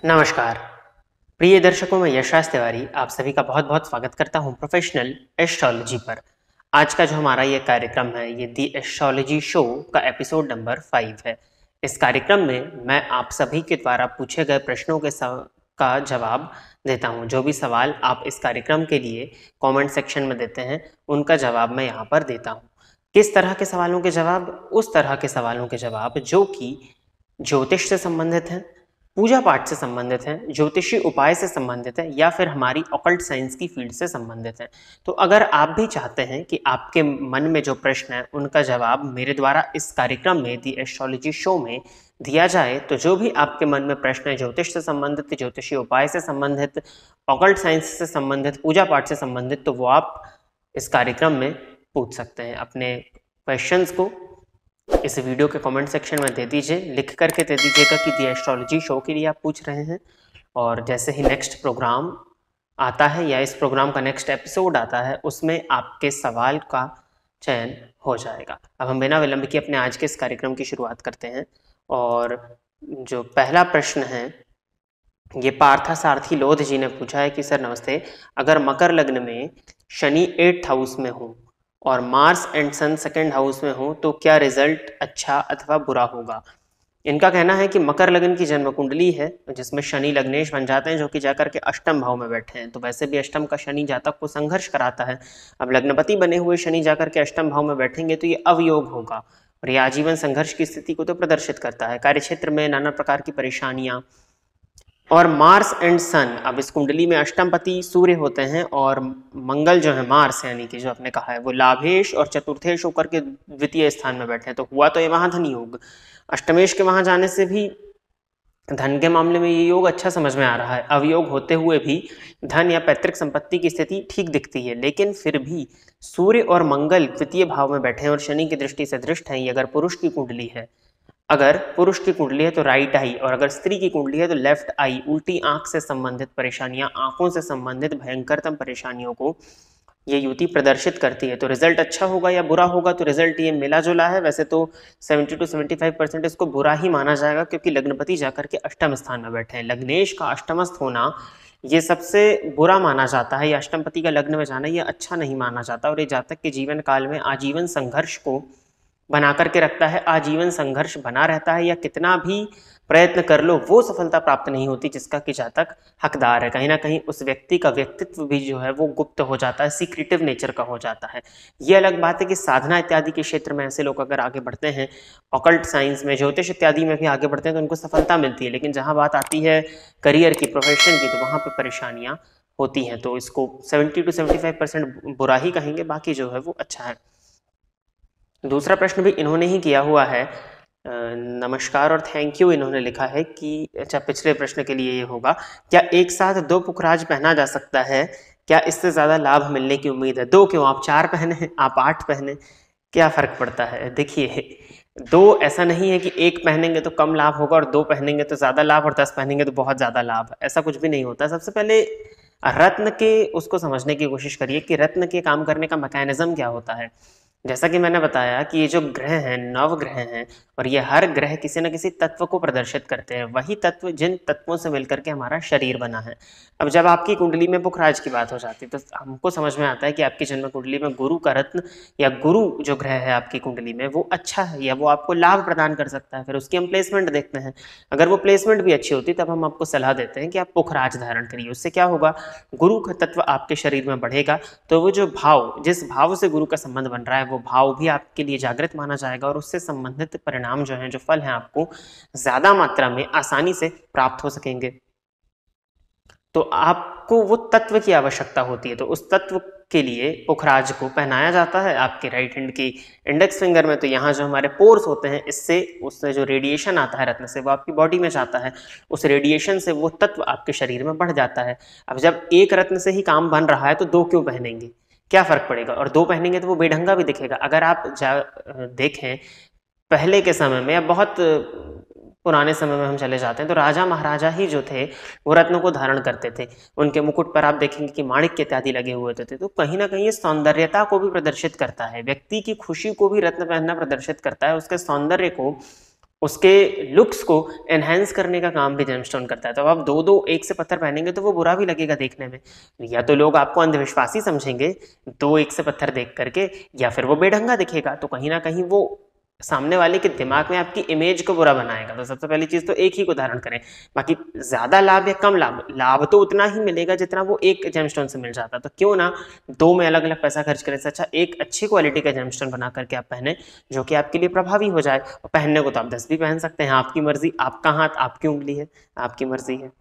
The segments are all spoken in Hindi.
नमस्कार प्रिय दर्शकों, मैं यशराज तिवारी आप सभी का बहुत बहुत स्वागत करता हूं प्रोफेशनल एस्ट्रोलॉजी पर। आज का जो हमारा ये कार्यक्रम है ये दी एस्ट्रोलॉजी शो का एपिसोड नंबर 5 है। इस कार्यक्रम में मैं आप सभी के द्वारा पूछे गए प्रश्नों का जवाब देता हूं। जो भी सवाल आप इस कार्यक्रम के लिए कमेंट सेक्शन में देते हैं उनका जवाब मैं यहाँ पर देता हूँ। किस तरह के सवालों के जवाब? उस तरह के सवालों के जवाब जो कि ज्योतिष से संबंधित हैं, पूजा पाठ से संबंधित हैं, ज्योतिषी उपाय से संबंधित है या फिर हमारी ऑकल्ट साइंस की फील्ड से संबंधित है। तो अगर आप भी चाहते हैं कि आपके मन में जो प्रश्न है उनका जवाब मेरे द्वारा इस कार्यक्रम में दी एस्ट्रोलॉजी शो में दिया जाए, तो जो भी आपके मन में प्रश्न है ज्योतिष से संबंधित, ज्योतिषी उपाय से संबंधित, ऑकल्ट साइंस से संबंधित, पूजा पाठ से संबंधित, तो वो आप इस कार्यक्रम में पूछ सकते हैं। अपने क्वेश्चंस को इस वीडियो के कमेंट सेक्शन में दे दीजिए, लिख करके दे दीजिएगा कि दी एस्ट्रोलॉजी शो के लिए आप पूछ रहे हैं। और जैसे ही नेक्स्ट प्रोग्राम आता है या इस प्रोग्राम का नेक्स्ट एपिसोड आता है उसमें आपके सवाल का चयन हो जाएगा। अब हम बिना विलंब के अपने आज के इस कार्यक्रम की शुरुआत करते हैं। और जो पहला प्रश्न है ये पार्था सारथी लोध जी ने पूछा है कि सर नमस्ते, अगर मकर लग्न में शनि 8th हाउस में हो और Mars and sun 2nd house में हो तो क्या रिजल्ट अच्छा अथवा बुरा होगा? इनका कहना है कि मकर लग्न की जन्म कुंडली है जिसमें शनि लग्नेश बन जाते हैं जो कि जाकर के अष्टम भाव में बैठे हैं। तो वैसे भी अष्टम का शनि जातक को संघर्ष कराता है। अब लग्नपति बने हुए शनि जाकर के अष्टम भाव में बैठेंगे तो ये अवयोग होगा और ये आजीवन संघर्ष की स्थिति को तो प्रदर्शित करता है। कार्यक्षेत्र में नाना प्रकार की परेशानियां। और मार्स एंड सन, अब इस कुंडली में अष्टमपति सूर्य होते हैं और मंगल जो है मार्स यानी कि जो आपने कहा है वो लाभेश और चतुर्थेश होकर के द्वितीय स्थान में बैठे हैं। तो हुआ तो ये महाधन योग। अष्टमेश के वहां जाने से भी धन के मामले में ये योग अच्छा समझ में आ रहा है। अवयोग होते हुए भी धन या पैतृक संपत्ति की स्थिति ठीक दिखती है, लेकिन फिर भी सूर्य और मंगल द्वितीय भाव में बैठे हैं और शनि की दृष्टि से दृष्ट हैं। ये अगर पुरुष की कुंडली है, अगर पुरुष की कुंडली है तो राइट आई, और अगर स्त्री की कुंडली है तो लेफ्ट आई। उल्टी आंख से संबंधित परेशानियां, आंखों से संबंधित भयंकरतम परेशानियों को ये युति प्रदर्शित करती है। तो रिजल्ट अच्छा होगा या बुरा होगा? तो रिजल्ट ये मिला जुला है। वैसे तो 70 to 75% इसको बुरा ही माना जाएगा क्योंकि लग्नपति जाकर के अष्टम स्थान में बैठे हैं। लग्नेश का अष्टमस्थ होना ये सबसे बुरा माना जाता है। या अष्टमपति का लग्न में जाना ये अच्छा नहीं माना जाता और ये जातक के जीवन काल में आजीवन संघर्ष को बना करके रखता है। आजीवन संघर्ष बना रहता है या कितना भी प्रयत्न कर लो वो सफलता प्राप्त नहीं होती जिसका कि जातक हकदार है। कहीं ना कहीं उस व्यक्ति का व्यक्तित्व भी जो है वो गुप्त हो जाता है, सीक्रेटिव नेचर का हो जाता है। ये अलग बात है कि साधना इत्यादि के क्षेत्र में ऐसे लोग अगर आगे बढ़ते हैं, ऑकल्ट साइंस में, ज्योतिष इत्यादि में भी आगे बढ़ते हैं तो उनको सफलता मिलती है। लेकिन जहाँ बात आती है करियर की, प्रोफेशन की, तो वहाँ पर परेशानियाँ होती हैं। तो इसको 70 to 75% बुरा ही कहेंगे, बाकी जो है वो अच्छा है। दूसरा प्रश्न भी इन्होंने ही किया हुआ है। नमस्कार और थैंक यू इन्होंने लिखा है कि अच्छा, पिछले प्रश्न के लिए ये होगा, क्या एक साथ 2 पुखराज पहना जा सकता है? क्या इससे ज़्यादा लाभ मिलने की उम्मीद है? 2 क्यों, आप 4 पहने, आप 8 पहने, क्या फ़र्क पड़ता है? देखिए, 2 ऐसा नहीं है कि 1 पहनेंगे तो कम लाभ होगा और 2 पहनेंगे तो ज़्यादा लाभ और 10 पहनेंगे तो बहुत ज़्यादा लाभ। ऐसा कुछ भी नहीं होता। सबसे पहले रत्न के उसको समझने की कोशिश करिए कि रत्न के काम करने का मैकेनिज्म क्या होता है। जैसा कि मैंने बताया कि ये जो ग्रह हैं, नवग्रह हैं, और ये हर ग्रह किसी न किसी तत्व को प्रदर्शित करते हैं। वही तत्व जिन तत्वों से मिलकर के हमारा शरीर बना है। अब जब आपकी कुंडली में पुखराज की बात हो जाती है तो हमको समझ में आता है कि आपकी जन्म कुंडली में गुरु का रत्न या गुरु जो ग्रह है आपकी कुंडली में वो अच्छा है या वो आपको लाभ प्रदान कर सकता है। फिर उसकी हम प्लेसमेंट देखते हैं। अगर वो प्लेसमेंट भी अच्छी होती तब हम आपको सलाह देते हैं कि आप पुखराज धारण करिए। उससे क्या होगा, गुरु का तत्व आपके शरीर में बढ़ेगा तो वो जो भाव, जिस भाव से गुरु का संबंध बन रहा है वो भाव भी आपके लिए जागृत माना जाएगा और उससे संबंधित परिणाम जो हैं, जो फल हैं, आपको ज्यादा मात्रा में आसानी से प्राप्त हो सकेंगे। तो आपको वो तत्व की आवश्यकता होती है, तो उस तत्व के लिए पुखराज को पहनाया जाता है आपके राइट हैंड की इंडेक्स फिंगर में। तो यहाँ जो हमारे पोर्स होते हैं, इससे उससे जो रेडिएशन आता है रत्न से वो आपकी बॉडी में जाता है। उस रेडिएशन से वो तत्व आपके शरीर में बढ़ जाता है। अब जब एक रत्न से ही काम बन रहा है तो 2 क्यों पहनेंगे, क्या फर्क पड़ेगा? और 2 पहनेंगे तो वो बेढंगा भी दिखेगा। अगर आप देखें पहले के समय में या बहुत पुराने समय में हम चले जाते हैं तो राजा महाराजा ही जो थे वो रत्नों को धारण करते थे। उनके मुकुट पर आप देखेंगे कि माणिक्य इत्यादि लगे हुए थे। तो कहीं ना कहीं ये सौंदर्यता को भी प्रदर्शित करता है, व्यक्ति की खुशी को भी रत्न पहनना प्रदर्शित करता है, उसके सौंदर्य को उसके लुक्स को एनहेंस करने का काम भी जेमस्टोन करता है। तो अब आप दो दो एक से पत्थर पहनेंगे तो वो बुरा भी लगेगा देखने में, या तो लोग आपको अंधविश्वासी समझेंगे दो एक से पत्थर देख करके, या फिर वो बेढंगा दिखेगा। तो कहीं ना कहीं वो सामने वाले के दिमाग में आपकी इमेज को बुरा बनाएगा। तो सबसे पहली चीज तो एक ही को धारण करें। बाकी ज्यादा लाभ या कम लाभ, लाभ तो उतना ही मिलेगा जितना वो एक जेमस्टोन से मिल जाता। तो क्यों ना दो में अलग अलग पैसा खर्च करें से अच्छा एक अच्छी क्वालिटी का जेमस्टोन बना करके आप पहने जो कि आपके लिए प्रभावी हो जाए। और पहनने को तो आप 10 भी पहन सकते हैं, आपकी मर्जी, आपका हाथ आपकी उंगली है, आपकी मर्जी है।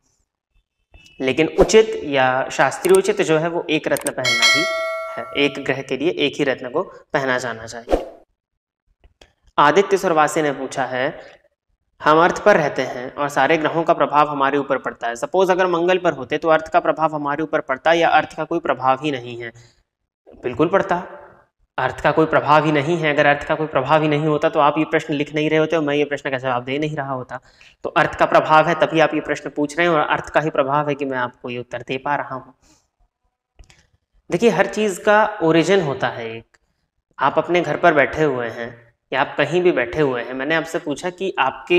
लेकिन उचित या शास्त्रीय उचित जो है वो एक रत्न पहनना ही है। एक ग्रह के लिए एक ही रत्न को पहना जाना चाहिए। आदित्य सुरवासी ने पूछा है, हम अर्थ पर रहते हैं और सारे ग्रहों का प्रभाव हमारे ऊपर पड़ता है। सपोज अगर मंगल पर होते तो अर्थ का प्रभाव हमारे ऊपर पड़ता या अर्थ का कोई प्रभाव ही नहीं है? बिल्कुल पड़ता। अर्थ का कोई प्रभाव ही नहीं है। अगर अर्थ का कोई प्रभाव ही नहीं होता तो आप ये प्रश्न लिख नहीं रहे होते और मैं ये प्रश्न का जवाब दे नहीं रहा होता। तो अर्थ का प्रभाव है तभी आप ये प्रश्न पूछ रहे हैं और अर्थ का ही प्रभाव है कि मैं आपको ये उत्तर दे पा रहा हूं। देखिए, हर चीज का ओरिजिन होता है एक। आप अपने घर पर बैठे हुए हैं या आप कहीं भी बैठे हुए हैं, मैंने आपसे पूछा कि आपके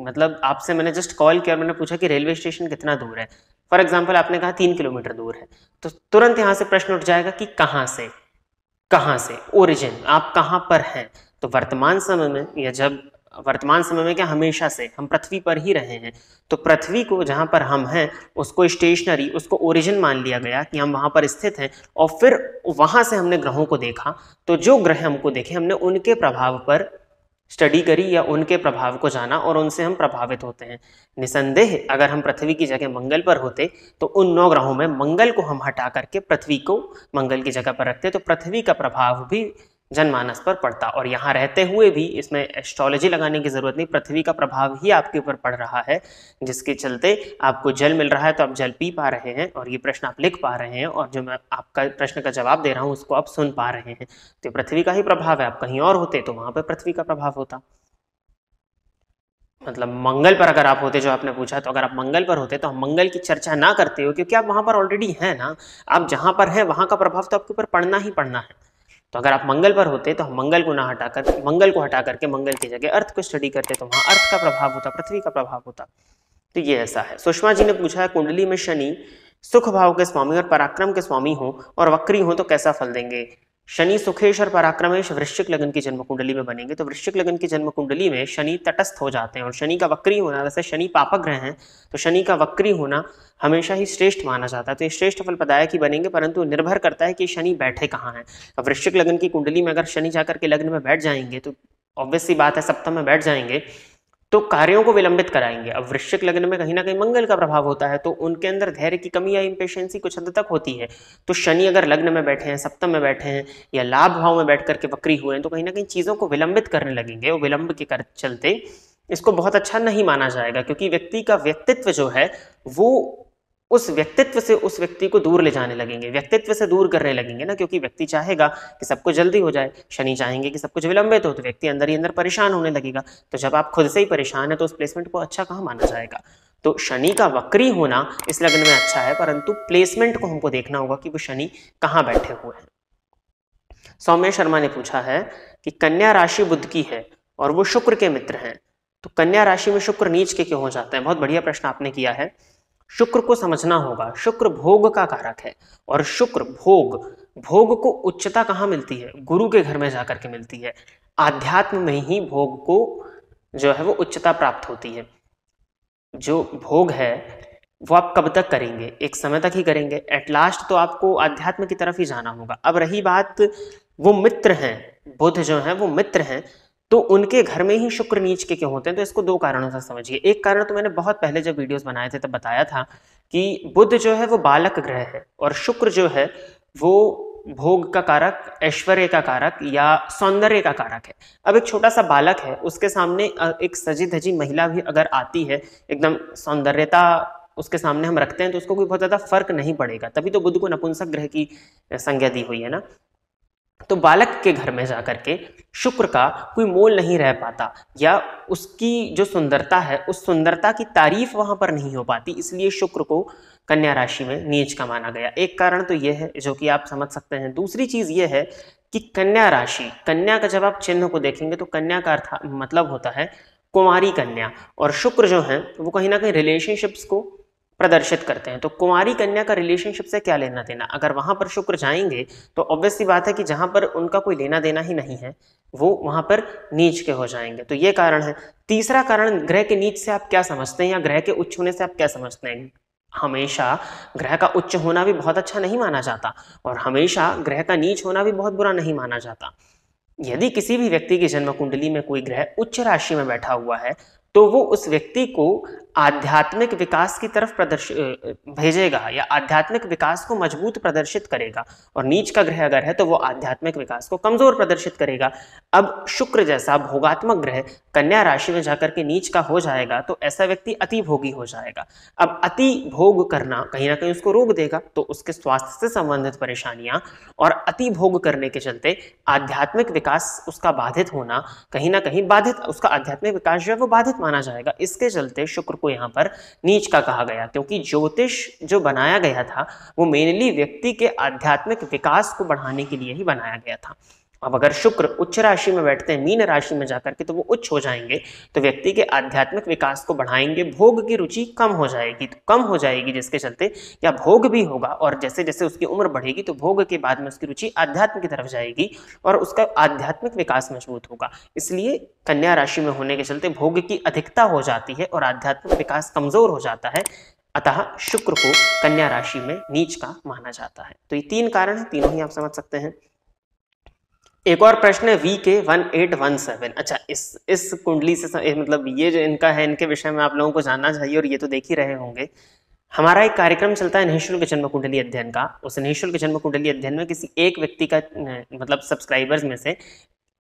मतलब आपसे मैंने जस्ट कॉल किया और मैंने पूछा कि रेलवे स्टेशन कितना दूर है। फॉर एग्जाम्पल आपने कहा 3 किलोमीटर दूर है, तो तुरंत यहां से प्रश्न उठ जाएगा कि कहाँ से ओरिजिन, आप कहाँ पर हैं। तो वर्तमान समय में या जब वर्तमान समय में क्या हमेशा से हम पृथ्वी पर ही रहे हैं, तो पृथ्वी को जहां पर हम हैं उसको स्टेशनरी, उसको ओरिजिन मान लिया गया कि हम वहां पर स्थित हैं। और फिर वहां से हमने ग्रहों को देखा, तो जो ग्रह हमको देखे हमने उनके प्रभाव पर स्टडी करी या उनके प्रभाव को जाना और उनसे हम प्रभावित होते हैं। निसंदेह अगर हम पृथ्वी की जगह मंगल पर होते तो उन 9 ग्रहों में मंगल को हम हटा करके पृथ्वी को मंगल की जगह पर रखते तो पृथ्वी का प्रभाव भी जनमानस पर पड़ता। और यहाँ रहते हुए भी इसमें एस्ट्रोलॉजी लगाने की जरूरत नहीं, पृथ्वी का प्रभाव ही आपके ऊपर पड़ रहा है, जिसके चलते आपको जल मिल रहा है तो आप जल पी पा रहे हैं और ये प्रश्न आप लिख पा रहे हैं और जो मैं आपका प्रश्न का जवाब दे रहा हूँ उसको आप सुन पा रहे हैं। तो पृथ्वी का ही प्रभाव है। आप कहीं और होते तो वहां पर पृथ्वी का प्रभाव होता। मतलब मंगल पर अगर आप होते, जो आपने पूछा, तो अगर आप मंगल पर होते तो हम मंगल की चर्चा ना करते हो क्योंकि आप वहां पर ऑलरेडी हैं ना। आप जहां पर हैं वहां का प्रभाव तो आपके ऊपर पड़ना ही पड़ना है। तो अगर आप मंगल पर होते तो हम मंगल को हटा करके मंगल की जगह अर्थ को स्टडी करते तो वहां अर्थ का प्रभाव होता, पृथ्वी का प्रभाव होता। तो ये ऐसा है। सुषमा जी ने पूछा है, कुंडली में शनि सुख भाव के स्वामी और पराक्रम के स्वामी हो और वक्री हो तो कैसा फल देंगे? शनि सुखेश और पराक्रमेश वृश्चिक लगन की जन्म कुंडली में बनेंगे। तो वृश्चिक लगन की जन्म कुंडली में शनि तटस्थ हो जाते हैं और शनि का वक्री होना, वैसे शनि पापक ग्रह हैं तो शनि का वक्री होना हमेशा ही श्रेष्ठ माना जाता है। तो ये श्रेष्ठ फल प्रदायक ही बनेंगे, परंतु निर्भर करता है कि शनि बैठे कहाँ हैं। अब वृश्चिक लगन की कुंडली में अगर शनि जाकर के लग्न में बैठ जाएंगे तो ऑब्वियस सी बात है सप्तम में बैठ जाएंगे तो कार्यों को विलंबित कराएंगे। अब वृश्चिक लग्न में कहीं ना कहीं मंगल का प्रभाव होता है तो उनके अंदर धैर्य की कमी या इंपेशेंसी कुछ हद तक होती है। तो शनि अगर लग्न में बैठे हैं, सप्तम में बैठे हैं या लाभ भाव में बैठ करके वक्री हुए हैं तो कहीं ना कहीं चीजों को विलंबित करने लगेंगे और विलंब के चलते इसको बहुत अच्छा नहीं माना जाएगा क्योंकि व्यक्ति का व्यक्तित्व जो है वो उस व्यक्तित्व से उस व्यक्ति को दूर ले जाने लगेंगे, व्यक्तित्व से दूर करने लगेंगे ना। क्योंकि व्यक्ति चाहेगा कि सब कुछ जल्दी हो जाए, शनि चाहेंगे कि सब कुछ विलंबित हो, तो व्यक्ति अंदर ही अंदर परेशान होने लगेगा। तो जब आप खुद से ही परेशान है तो उस प्लेसमेंट को अच्छा कहाँ माना जाएगा। तो शनि का वक्री होना इस लग्न में अच्छा है, परंतु प्लेसमेंट को हमको देखना होगा कि वो शनि कहाँ बैठे हुए हैं। सौम्य शर्मा ने पूछा है कि कन्या राशि बुध की है और वो शुक्र के मित्र हैं, तो कन्या राशि में शुक्र नीच के क्यों हो जाते हैं? बहुत बढ़िया प्रश्न आपने किया है। शुक्र को समझना होगा, शुक्र भोग का कारक है और शुक्र भोग को उच्चता कहाँ मिलती है? गुरु के घर में जाकर के मिलती है। आध्यात्म में ही भोग को जो है वो उच्चता प्राप्त होती है। जो भोग है वो आप कब तक करेंगे? एक समय तक ही करेंगे, एट लास्ट तो आपको आध्यात्म की तरफ ही जाना होगा। अब रही बात वो मित्र हैं, बुध जो है वो मित्र हैं, तो उनके घर में ही शुक्र नीच के क्यों होते हैं? तो इसको दो कारणों से समझिए। एक कारण तो मैंने बहुत पहले जब वीडियोस बनाए थे तब बताया था कि बुध जो है वो बालक ग्रह है और शुक्र जो है वो भोग का कारक, ऐश्वर्य का कारक या सौंदर्य का कारक है। अब एक छोटा सा बालक है, उसके सामने एक सजी धजी महिला भी अगर आती है, एकदम सौंदर्यता उसके सामने हम रखते हैं तो उसको कोई बहुत ज्यादा फर्क नहीं पड़ेगा। तभी तो बुध को नपुंसक ग्रह की संज्ञा दी हुई है ना। तो बालक के घर में जाकर के शुक्र का कोई मोल नहीं रह पाता या उसकी जो सुंदरता है उस सुंदरता की तारीफ वहां पर नहीं हो पाती, इसलिए शुक्र को कन्या राशि में नीच का माना गया। एक कारण तो यह है जो कि आप समझ सकते हैं। दूसरी चीज यह है कि कन्या राशि, कन्या का जब आप चिन्ह को देखेंगे तो कन्या का अर्थ मतलब होता है कुमारी कन्या, और शुक्र जो है वो कहीं ना कहीं रिलेशनशिप्स को प्रदर्शित करते हैं। तो कुमारी कन्या का रिलेशनशिप से क्या लेना देना? अगर वहां पर शुक्र जाएंगे तो ऑब्वियस सी बात है कि जहां पर उनका कोई लेना देना ही नहीं है वो वहां पर नीच के हो जाएंगे। तो ये कारण है। तीसरा कारण, ग्रह के नीच से आप क्या समझते हैं या ग्रह के उच्च होने से आप क्या समझते हैं? हमेशा ग्रह का उच्च होना भी बहुत अच्छा नहीं माना जाता और हमेशा ग्रह का नीच होना भी बहुत बुरा नहीं माना जाता। यदि किसी भी व्यक्ति की जन्म कुंडली में कोई ग्रह उच्च राशि में बैठा हुआ है तो वो उस व्यक्ति को आध्यात्मिक विकास की तरफ भेजेगा या आध्यात्मिक विकास को मजबूत प्रदर्शित करेगा, और नीच का ग्रह अगर है तो वो आध्यात्मिक विकास को कमजोर प्रदर्शित करेगा। अब शुक्र जैसा भोगात्मक ग्रह कन्या राशि में जाकर के नीच का हो जाएगा तो ऐसा व्यक्ति अति भोगी हो जाएगा। अब अति भोग करना कहीं ना कहीं उसको रोक देगा, तो उसके स्वास्थ्य से संबंधित परेशानियां और अति भोग करने के चलते आध्यात्मिक विकास उसका बाधित होना, कहीं ना कहीं बाधित, उसका आध्यात्मिक विकास जो है वो बाधित माना जाएगा। इसके चलते शुक्र को यहाँ पर नीच का कहा गया, क्योंकि ज्योतिष जो बनाया गया था वो मेनली व्यक्ति के आध्यात्मिक विकास को बढ़ाने के लिए ही बनाया गया था। अब अगर शुक्र उच्च राशि में बैठते हैं मीन राशि में जाकर के तो वो उच्च हो जाएंगे, तो व्यक्ति के आध्यात्मिक विकास को बढ़ाएंगे, भोग की रुचि कम हो जाएगी, तो कम हो जाएगी जिसके चलते या भोग भी होगा, और जैसे जैसे उसकी उम्र बढ़ेगी तो भोग के बाद में उसकी रुचि अध्यात्म की तरफ जाएगी और उसका आध्यात्मिक विकास मजबूत होगा। इसलिए कन्या राशि में होने के चलते भोग की अधिकता हो जाती है और आध्यात्मिक विकास कमजोर हो जाता है, अतः शुक्र को कन्या राशि में नीच का माना जाता है। तो ये तीन कारण है, तीनों ही आप समझ सकते हैं। एक और प्रश्न है VK1817। अच्छा, इस कुंडली से मतलब ये जो इनका है, इनके विषय में आप लोगों को जानना चाहिए और ये तो देख ही रहे होंगे। हमारा एक कार्यक्रम चलता है निःशुल्क जन्म कुंडली अध्ययन का। उस निःशुल्क जन्म कुंडली अध्ययन में किसी एक व्यक्ति का मतलब सब्सक्राइबर्स में से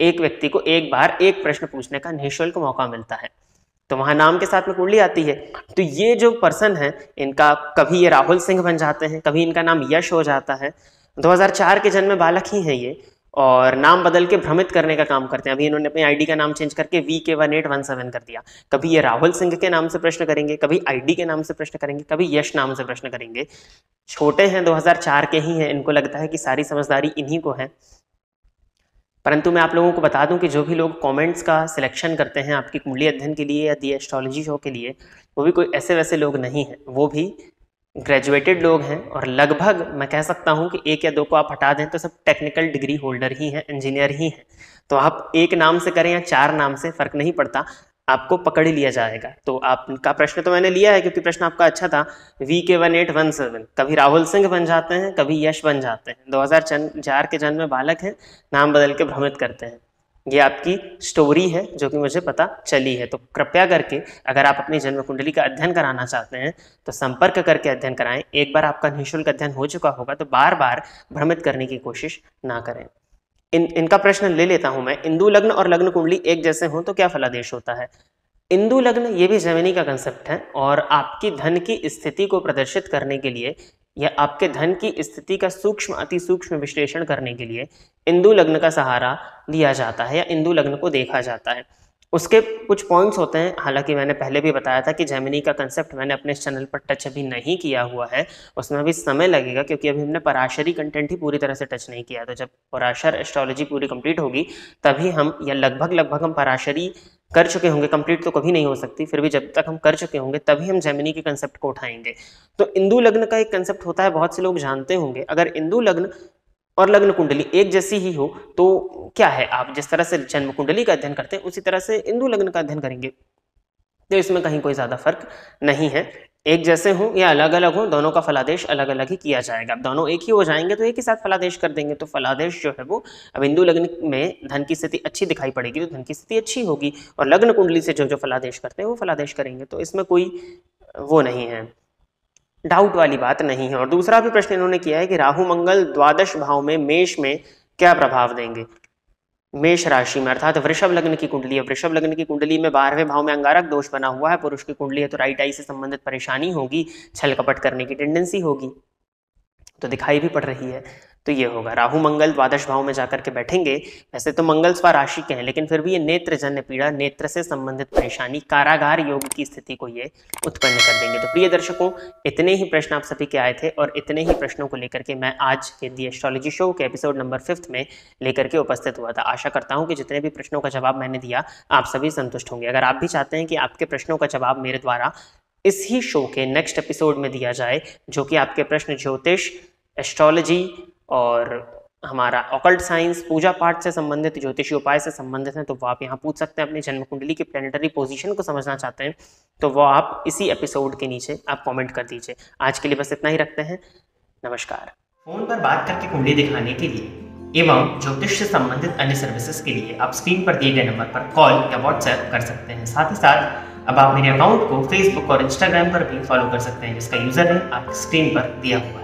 एक व्यक्ति को एक बार एक प्रश्न पूछने का निःशुल्क मौका मिलता है, तो वहां नाम के साथ में कुंडली आती है। तो ये जो पर्सन है इनका, कभी ये राहुल सिंह बन जाते हैं, कभी इनका नाम यश हो जाता है। 2004 के जन्म बालक ही है ये, और नाम बदल के भ्रमित करने का काम करते हैं। अभी इन्होंने अपनी आईडी का नाम चेंज करके VK1817 कर दिया। कभी ये राहुल सिंह के नाम से प्रश्न करेंगे, कभी आईडी के नाम से प्रश्न करेंगे, कभी यश नाम से प्रश्न करेंगे। छोटे हैं, 2004 के ही हैं, इनको लगता है कि सारी समझदारी इन्हीं को है। परंतु मैं आप लोगों को बता दूं कि जो भी लोग कमेंट्स का सिलेक्शन करते हैं आपकी कुंडली अध्ययन के लिए या दी एस्ट्रोलॉजी शो के लिए, वो भी कोई ऐसे वैसे लोग नहीं हैं, वो भी ग्रेजुएटेड लोग हैं, और लगभग मैं कह सकता हूं कि एक या दो को आप हटा दें तो सब टेक्निकल डिग्री होल्डर ही हैं, इंजीनियर ही हैं। तो आप एक नाम से करें या चार नाम से, फर्क नहीं पड़ता, आपको पकड़ ही लिया जाएगा। तो आपका प्रश्न तो मैंने लिया है क्योंकि प्रश्न आपका अच्छा था। VK1817, कभी राहुल सिंह बन जाते हैं, कभी यश बन जाते हैं, 2004 के जन्म में बालक हैं, नाम बदल के भ्रमित करते हैं। ये आपकी स्टोरी है जो कि मुझे पता चली है। तो कृपया करके अगर आप अपनी जन्म कुंडली का अध्ययन कराना चाहते हैं तो संपर्क करके अध्ययन कराएं। एक बार आपका निःशुल्क अध्ययन हो चुका होगा तो बार बार भ्रमित करने की कोशिश ना करें। इनका प्रश्न ले लेता हूं मैं। इंदु लग्न और लग्न कुंडली एक जैसे हों तो क्या फलादेश होता है? इंदु लग्न ये भी जेमिनी का कंसेप्ट है, और आपकी धन की स्थिति को प्रदर्शित करने के लिए या आपके धन की स्थिति का सूक्ष्म अति सूक्ष्म विश्लेषण करने के लिए इंदु लग्न का सहारा लिया जाता है या इंदु लग्न को देखा जाता है। उसके कुछ पॉइंट्स होते हैं, हालांकि मैंने पहले भी बताया था कि जेमिनी का कंसेप्ट मैंने अपने चैनल पर टच अभी नहीं किया हुआ है, उसमें अभी समय लगेगा क्योंकि अभी हमने पराशरी कंटेंट ही पूरी तरह से टच नहीं किया। तो जब पराशर एस्ट्रोलॉजी पूरी कंप्लीट होगी तभी हम, या लगभग हम पराशरी कर चुके होंगे, कंप्लीट तो कभी नहीं हो सकती, फिर भी जब तक हम कर चुके होंगे तभी हम जेमिनी के कंसेप्ट को उठाएंगे। तो इंदु लग्न का एक कंसेप्ट होता है, बहुत से लोग जानते होंगे। अगर इंदु लग्न और लग्न कुंडली एक जैसी ही हो तो क्या है, आप जिस तरह से जन्म कुंडली का अध्ययन करते हैं उसी तरह से इंदु लग्न का अध्ययन करेंगे, तो इसमें कहीं कोई ज्यादा फर्क नहीं है। एक जैसे हो या अलग अलग हो, दोनों का फलादेश अलग अलग ही किया जाएगा। अब दोनों एक ही हो जाएंगे तो एक ही साथ फलादेश कर देंगे, तो फलादेश जो है वो, अब इंदु लग्न में धन की स्थिति अच्छी दिखाई पड़ेगी तो धन की स्थिति अच्छी होगी, और लग्न कुंडली से जो जो फलादेश करते हैं वो फलादेश करेंगे। तो इसमें कोई वो नहीं है, डाउट वाली बात नहीं है। और दूसरा भी प्रश्न इन्होंने किया है कि राहु मंगल द्वादश भाव में मेष में क्या प्रभाव देंगे? मेष राशि में, अर्थात वृषभ लग्न की कुंडली है। वृषभ लग्न की कुंडली में 12वें भाव में अंगारक दोष बना हुआ है, पुरुष की कुंडली है तो राइट आई से संबंधित परेशानी होगी, छल कपट करने की टेंडेंसी होगी। तो दिखाई भी पड़ रही है। तो ये होगा राहु मंगल द्वादश भाव में जाकर के बैठेंगे। वैसे तो मंगल स्वराशि के हैं, लेकिन फिर भी ये नेत्रजन्य पीड़ा, नेत्र से संबंधित परेशानी, कारागार योग की स्थिति को ये उत्पन्न कर देंगे। तो प्रिय दर्शकों, इतने ही प्रश्न आप सभी के आए थे और इतने ही प्रश्नों को लेकर के मैं आज के दी एस्ट्रोलॉजी शो के एपिसोड नंबर 5 में लेकर के उपस्थित हुआ था। आशा करता हूँ कि जितने भी प्रश्नों का जवाब मैंने दिया आप सभी संतुष्ट होंगे। अगर आप भी चाहते हैं कि आपके प्रश्नों का जवाब मेरे द्वारा इस ही शो के नेक्स्ट एपिसोड में दिया जाए, जो कि आपके प्रश्न ज्योतिष, एस्ट्रोलॉजी और हमारा ऑकल्ट साइंस, पूजा पाठ से संबंधित, ज्योतिषी उपाय से संबंधित हैं, तो वो आप यहाँ पूछ सकते हैं। अपनी जन्म कुंडली की प्लैनेटरी पोजीशन को समझना चाहते हैं तो वो आप इसी एपिसोड के नीचे आप कमेंट कर दीजिए। आज के लिए बस इतना ही रखते हैं। नमस्कार। फोन पर बात करके कुंडली दिखाने के लिए एवं ज्योतिष से संबंधित अन्य सर्विसेज के लिए आप स्क्रीन पर दिए गए नंबर पर कॉल या व्हाट्सएप कर सकते हैं। साथ ही साथ अब आप मेरे अकाउंट को फेसबुक और इंस्टाग्राम पर भी फॉलो कर सकते हैं, जिसका यूजर है आपकी स्क्रीन पर दिया हुआ है।